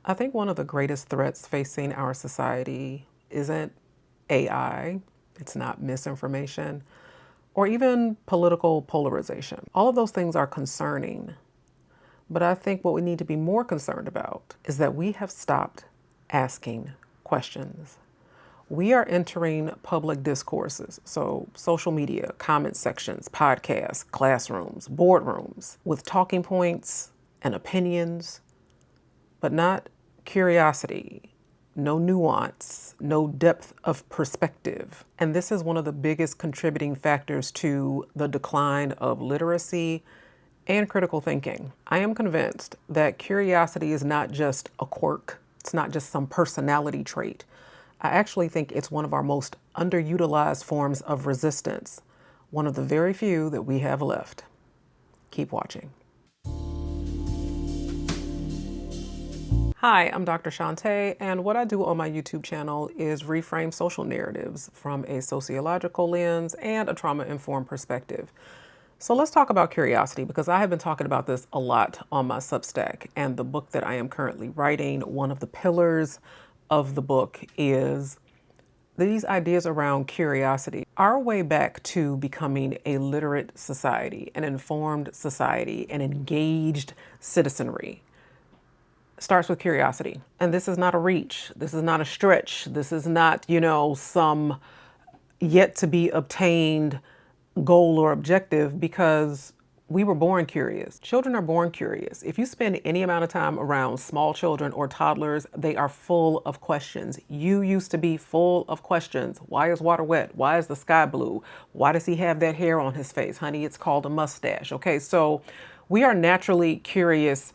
I think one of the greatest threats facing our society isn't AI, it's not misinformation, or even political polarization. All of those things are concerning, but I think what we need to be more concerned about is that we have stopped asking questions. We are entering public discourses, so social media, comment sections, podcasts, classrooms, boardrooms, with talking points and opinions, but not curiosity, no nuance, no depth of perspective. And this is one of the biggest contributing factors to the decline of literacy and critical thinking. I am convinced that curiosity is not just a quirk, it's not just some personality trait. I actually think it's one of our most underutilized forms of resistance, one of the very few that we have left. Keep watching. Hi, I'm Dr. Shantae, and what I do on my YouTube channel is reframe social narratives from a sociological lens and a trauma-informed perspective. So let's talk about curiosity, because I have been talking about this a lot on my Substack, and the book that I am currently writing, one of the pillars of the book is these ideas around curiosity. Our way back to becoming a literate society, an informed society, an engaged citizenry starts with curiosity. And this is not a reach. This is not a stretch. This is not, some yet to be obtained goal or objective, because we were born curious. Children are born curious. If you spend any amount of time around small children or toddlers, they are full of questions. You used to be full of questions. Why is water wet? Why is the sky blue? Why does he have that hair on his face? Honey, it's called a mustache. Okay, so we are naturally curious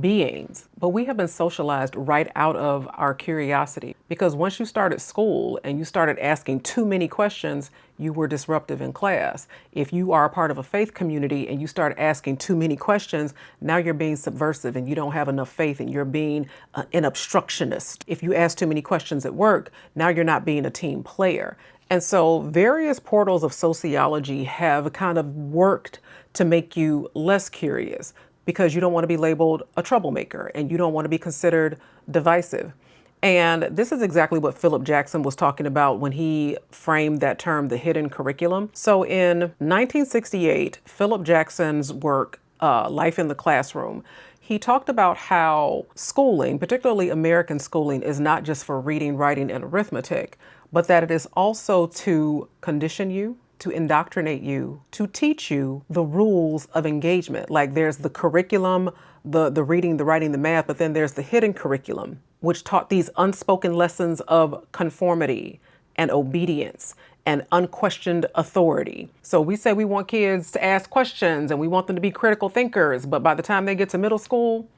beings, but we have been socialized right out of our curiosity, because once you started school and you started asking too many questions, you were disruptive in class. If you are a part of a faith community and you start asking too many questions, now you're being subversive and you don't have enough faith and you're being an obstructionist. If you ask too many questions at work, now you're not being a team player. And so various portals of sociology have kind of worked to make you less curious, because you don't want to be labeled a troublemaker and you don't want to be considered divisive. And this is exactly what Philip Jackson was talking about when he framed that term, the hidden curriculum. So in 1968, Philip Jackson's work, Life in the Classroom, he talked about how schooling, particularly American schooling, is not just for reading, writing, and arithmetic, but that it is also to condition you, to indoctrinate you, to teach you the rules of engagement. Like there's the curriculum, the reading, the writing, the math, but then there's the hidden curriculum, which taught these unspoken lessons of conformity and obedience and unquestioned authority. So we say we want kids to ask questions and we want them to be critical thinkers, but by the time they get to middle school,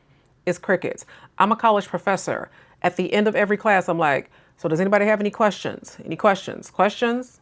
it's crickets. I'm a college professor. At the end of every class, I'm like, so does anybody have any questions? Any questions? Questions?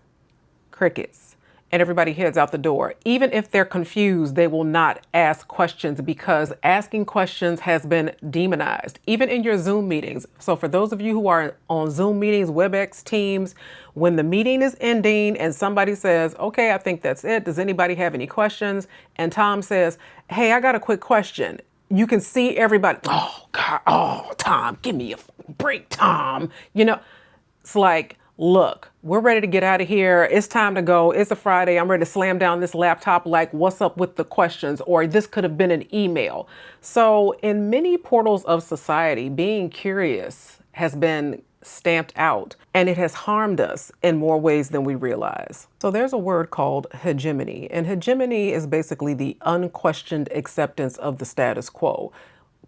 Crickets. And everybody heads out the door. Even if they're confused, they will not ask questions, because asking questions has been demonized, even in your Zoom meetings. So for those of you who are on Zoom meetings, WebEx, Teams, when the meeting is ending and somebody says, okay, I think that's it. Does anybody have any questions? And Tom says, hey, I got a quick question. You can see everybody, oh God, oh, Tom, give me a break, Tom. It's like, look, we're ready to get out of here. It's time to go. It's a Friday. I'm ready to slam down this laptop. Like, what's up with the questions? Or this could have been an email. So in many portals of society, being curious has been stamped out, and it has harmed us in more ways than we realize. So there's a word called hegemony, and hegemony is basically the unquestioned acceptance of the status quo.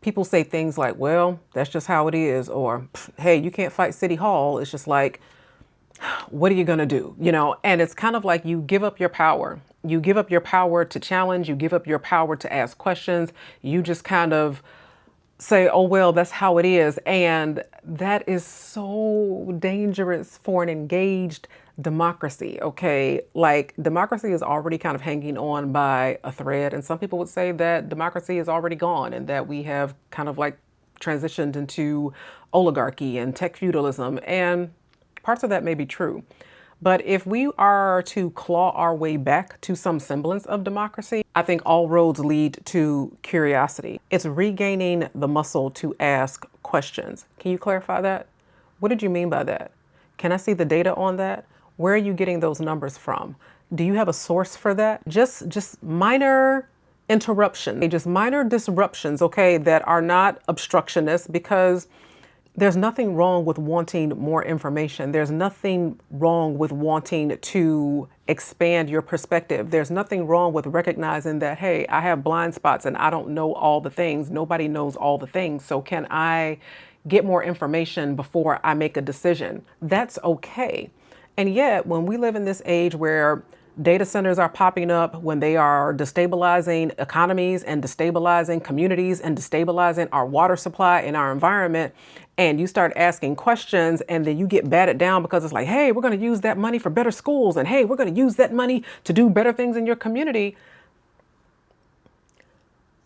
People say things like, well, that's just how it is, or hey, you can't fight City Hall. It's just like, what are you going to do? And it's kind of like you give up your power. You give up your power to challenge. You give up your power to ask questions. You just kind of say, oh, well, that's how it is. And that is so dangerous for an engaged democracy. Okay. Like democracy is already kind of hanging on by a thread. And some people would say that democracy is already gone and that we have kind of like transitioned into oligarchy and tech feudalism. And parts of that may be true. But if we are to claw our way back to some semblance of democracy, I think all roads lead to curiosity. It's regaining the muscle to ask questions. Can you clarify that? What did you mean by that? Can I see the data on that? Where are you getting those numbers from? Do you have a source for that? Just minor interruption, just minor disruptions, okay, that are not obstructionist, because there's nothing wrong with wanting more information. There's nothing wrong with wanting to expand your perspective. There's nothing wrong with recognizing that, hey, I have blind spots and I don't know all the things. Nobody knows all the things. So can I get more information before I make a decision? That's okay. And yet, when we live in this age where data centers are popping up, when they are destabilizing economies and destabilizing communities and destabilizing our water supply and our environment, and you start asking questions and then you get batted down because it's like, hey, we're going to use that money for better schools, and hey, we're going to use that money to do better things in your community.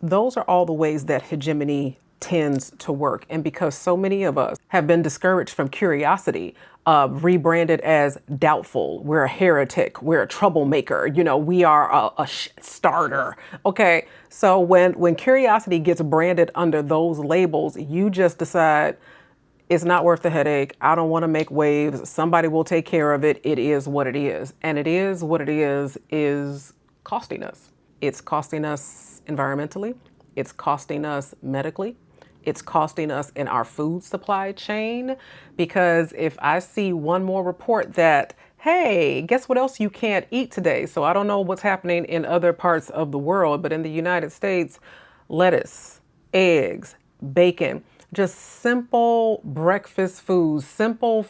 Those are all the ways that hegemony tends to work. And because so many of us have been discouraged from curiosity, rebranded as doubtful, we're a heretic, we're a troublemaker, we are a starter. Okay, so when curiosity gets branded under those labels, you just decide it's not worth the headache. I don't want to make waves. Somebody will take care of it. It is what it is. And it is what it is costing us. It's costing us environmentally. It's costing us medically. It's costing us in our food supply chain, because if I see one more report that, hey, guess what else you can't eat today? So I don't know what's happening in other parts of the world, but in the United States, lettuce, eggs, bacon, just simple breakfast foods, simple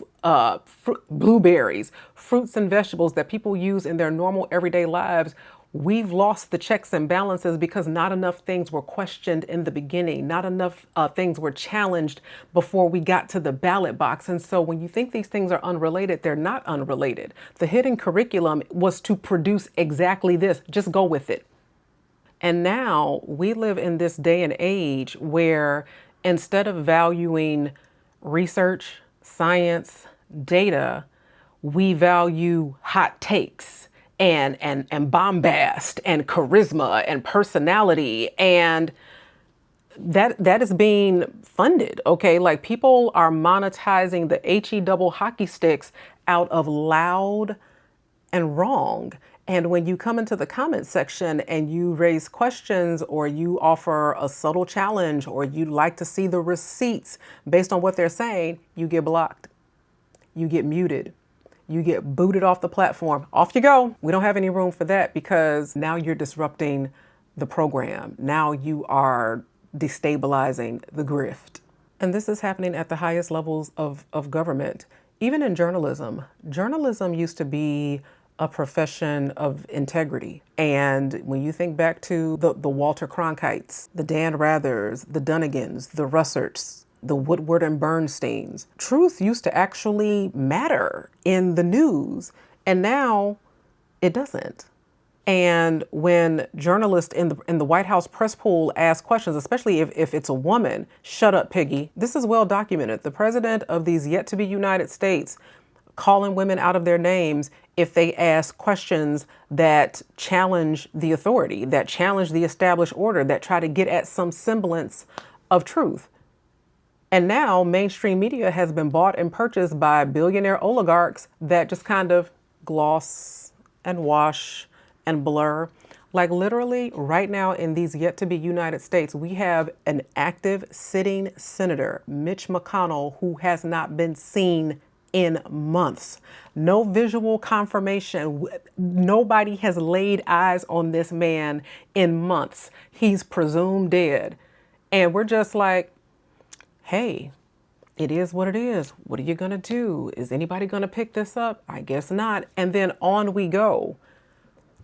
blueberries, fruits and vegetables that people use in their normal everyday lives. We've lost the checks and balances because not enough things were questioned in the beginning. Not enough things were challenged before we got to the ballot box. And so when you think these things are unrelated, they're not unrelated. The hidden curriculum was to produce exactly this. Just go with it. And now we live in this day and age where instead of valuing research, science, data, we value hot takes and bombast and charisma and personality, and that is being funded. Okay, like people are monetizing the HE double hockey sticks out of loud and wrong. And when you come into the comment section and you raise questions, or you offer a subtle challenge, or you'd like to see the receipts based on what they're saying, you get blocked, you get muted, you get booted off the platform. Off you go. We don't have any room for that, because now you're disrupting the program. Now you are destabilizing the grift. And this is happening at the highest levels of government. Even in journalism, journalism used to be a profession of integrity. And when you think back to the Walter Cronkites, the Dan Rathers, the Dunnigans, the Russerts, the Woodward and Bernsteins, truth used to actually matter in the news. And now it doesn't. And when journalists in the White House press pool ask questions, especially if it's a woman, shut up, piggy. This is well documented. The president of these yet to be United States calling women out of their names if they ask questions that challenge the authority, that challenge the established order, that try to get at some semblance of truth. And now mainstream media has been bought and purchased by billionaire oligarchs that just kind of gloss and wash and blur. Like literally right now in these yet to be United States, we have an active sitting senator, Mitch McConnell, who has not been seen in months. No visual confirmation. Nobody has laid eyes on this man in months. He's presumed dead. And we're just like, hey, it is what it is. What are you going to do? Is anybody going to pick this up? I guess not. And then on we go.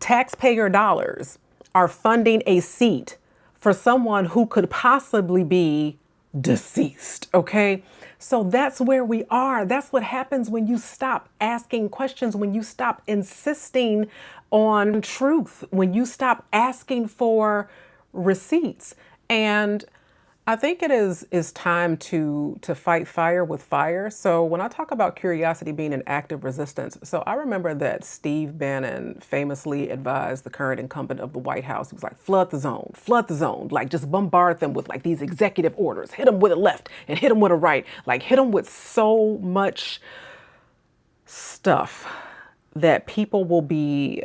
Taxpayer dollars are funding a seat for someone who could possibly be deceased. Okay. So that's where we are. That's what happens when you stop asking questions, when you stop insisting on truth, when you stop asking for receipts. And I think it is time to fight fire with fire. So when I talk about curiosity being an active resistance, so I remember that Steve Bannon famously advised the current incumbent of the White House. He was like, flood the zone, like just bombard them with like these executive orders, hit them with a left and hit them with a right, like hit them with so much stuff that people will be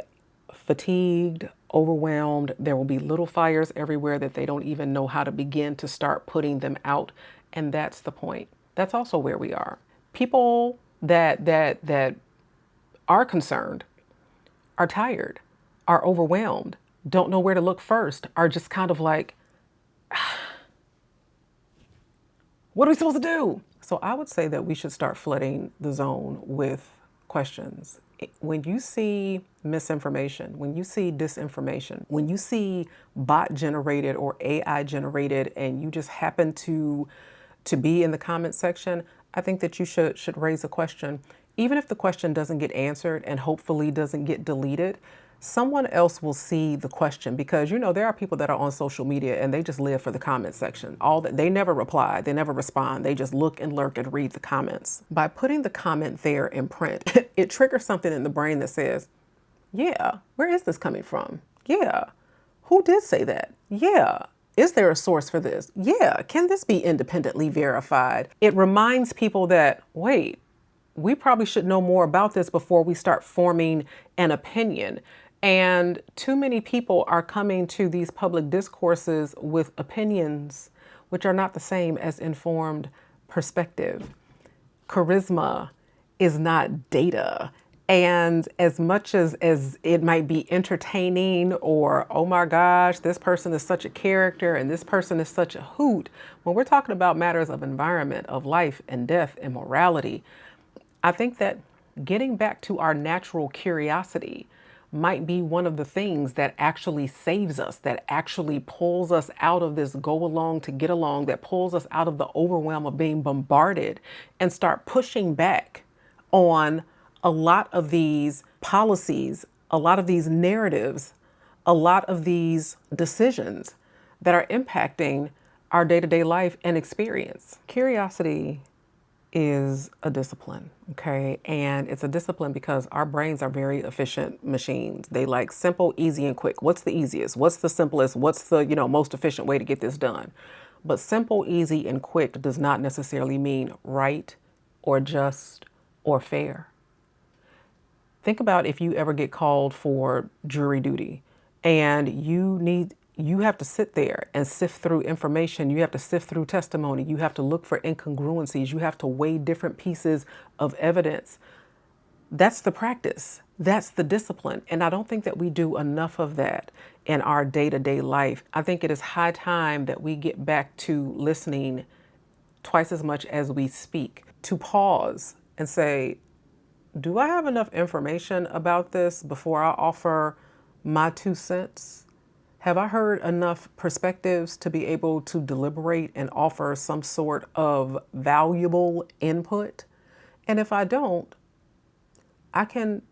fatigued, overwhelmed. There will be little fires everywhere that they don't even know how to begin to start putting them out. And that's the point. That's also where we are. People that are concerned, are tired, are overwhelmed, don't know where to look first, are just kind of like, what are we supposed to do? So I would say that we should start flooding the zone with questions. When you see misinformation, when you see disinformation, when you see bot generated or AI generated and you just happen to be in the comment section, I think that you should raise a question. Even if the question doesn't get answered and hopefully doesn't get deleted, someone else will see the question, because there are people that are on social media and they just live for the comment section. All that, they never reply, they never respond, they just look and lurk and read the comments. By putting the comment there in print, it triggers something in the brain that says, yeah, where is this coming from? Yeah, who did say that? Yeah. Is there a source for this? Yeah. Can this be independently verified? It reminds people that, wait, we probably should know more about this before we start forming an opinion. And too many people are coming to these public discourses with opinions which are not the same as informed perspective. Charisma is not data. And as much as it might be entertaining or, oh my gosh, this person is such a character and this person is such a hoot, when we're talking about matters of environment, of life and death and morality, I think that getting back to our natural curiosity might be one of the things that actually saves us, that actually pulls us out of this go along to get along, that pulls us out of the overwhelm of being bombarded and start pushing back on a lot of these policies, a lot of these narratives, a lot of these decisions that are impacting our day-to-day life and experience. Curiosity is a discipline, okay? And it's a discipline because our brains are very efficient machines. They like simple, easy, and quick. What's the easiest? What's the simplest? What's the, most efficient way to get this done? But simple, easy, and quick does not necessarily mean right or just or fair. Think about if you ever get called for jury duty and you have to sit there and sift through information. You have to sift through testimony. You have to look for incongruencies. You have to weigh different pieces of evidence. That's the practice. That's the discipline. And I don't think that we do enough of that in our day-to-day life. I think it is high time that we get back to listening twice as much as we speak, to pause and say, do I have enough information about this before I offer my 2 cents? Have I heard enough perspectives to be able to deliberate and offer some sort of valuable input? And if I don't, I can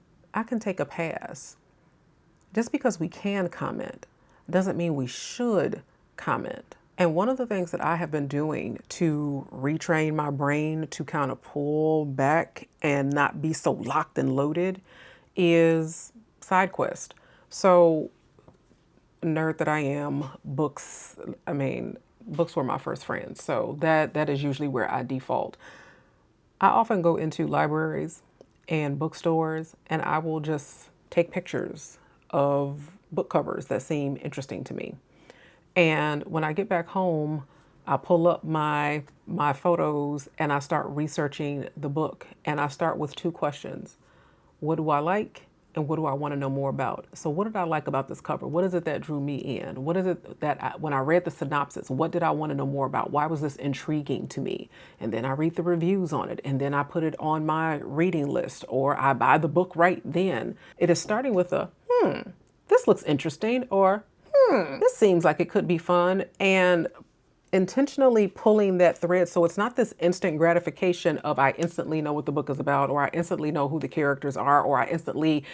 take a pass. Just because we can comment doesn't mean we should comment. And one of the things that I have been doing to retrain my brain to kind of pull back and not be so locked and loaded is side quest. So, nerd that I am, books were my first friends. So that is usually where I default. I often go into libraries and bookstores and I will just take pictures of book covers that seem interesting to me. And when I get back home, I pull up my photos and I start researching the book. And I start with 2 questions. What do I like? And what do I want to know more about? So what did I like about this cover? What is it that drew me in? What is it that when I read the synopsis, what did I want to know more about? Why was this intriguing to me? And then I read the reviews on it. And then I put it on my reading list, or I buy the book right then. It is starting with a, this looks interesting, or this seems like it could be fun. And intentionally pulling that thread so it's not this instant gratification of I instantly know what the book is about, or I instantly know who the characters are, or I instantly,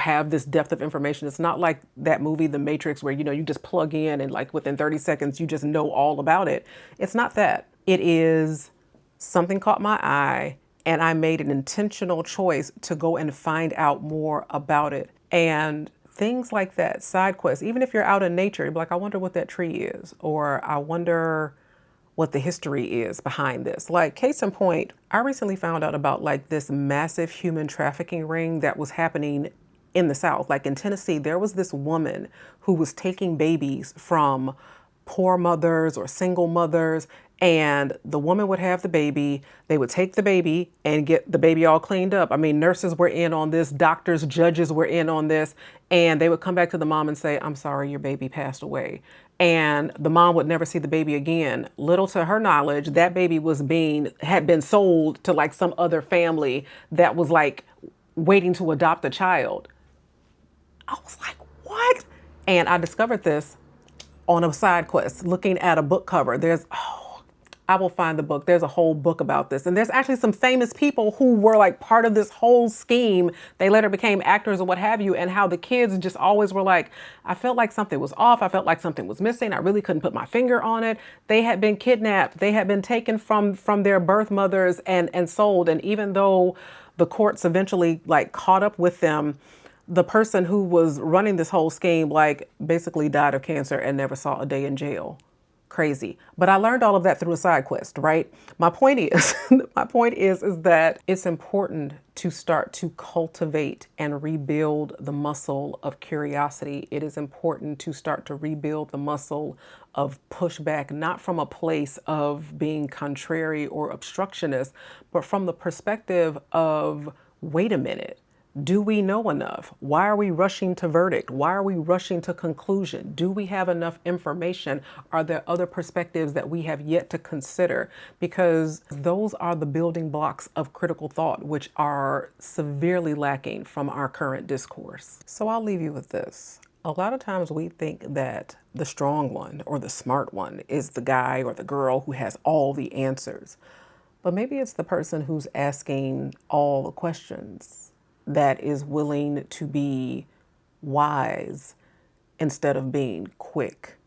have this depth of information. It's not like that movie The Matrix where you just plug in and like within 30 seconds you just know all about it. It's not that. It is something caught my eye and I made an intentional choice to go and find out more about it. And things like that, side quests, even if you're out in nature, you're like, I wonder what that tree is, or I wonder what the history is behind this. Like, case in point, I recently found out about like this massive human trafficking ring that was happening in the South. Like in Tennessee, there was this woman who was taking babies from poor mothers or single mothers, and the woman would have the baby. They would take the baby and get the baby all cleaned up. I mean, nurses were in on this, doctors, judges were in on this, and they would come back to the mom and say, I'm sorry, your baby passed away. And the mom would never see the baby again. Little to her knowledge, that baby had been sold to like some other family that was like waiting to adopt a child. I was like, what? And I discovered this on a side quest, looking at a book cover. I will find the book. There's a whole book about this. And there's actually some famous people who were like part of this whole scheme. They later became actors or what have you, and how the kids just always were like, I felt like something was off. I felt like something was missing. I really couldn't put my finger on it. They had been kidnapped. They had been taken from their birth mothers and sold. And even though the courts eventually like caught up with them, the person who was running this whole scheme like basically died of cancer and never saw a day in jail. Crazy. But I learned all of that through a side quest, right? My point is, is that it's important to start to cultivate and rebuild the muscle of curiosity. It is important to start to rebuild the muscle of pushback, not from a place of being contrary or obstructionist, but from the perspective of, wait a minute. Do we know enough? Why are we rushing to verdict? Why are we rushing to conclusion? Do we have enough information? Are there other perspectives that we have yet to consider? Because those are the building blocks of critical thought, which are severely lacking from our current discourse. So I'll leave you with this. A lot of times we think that the strong one or the smart one is the guy or the girl who has all the answers. But maybe it's the person who's asking all the questions, that is willing to be wise instead of being quick,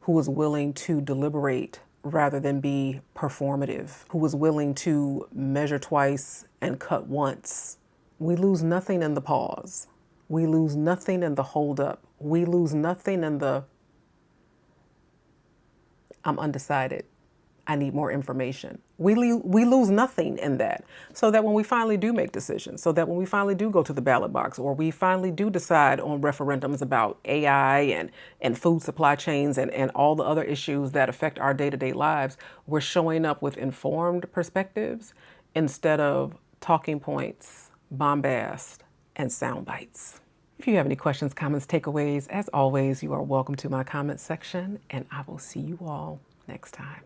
who is willing to deliberate rather than be performative, who is willing to measure twice and cut once. We lose nothing in the pause. We lose nothing in the hold up. We lose nothing in the I'm undecided. I need more information. We lose nothing in that. So that when we finally do make decisions, so that when we finally do go to the ballot box, or we finally do decide on referendums about AI and food supply chains and all the other issues that affect our day-to-day lives, we're showing up with informed perspectives instead of talking points, bombast, and sound bites. If you have any questions, comments, takeaways, as always, you are welcome to my comment section, and I will see you all next time.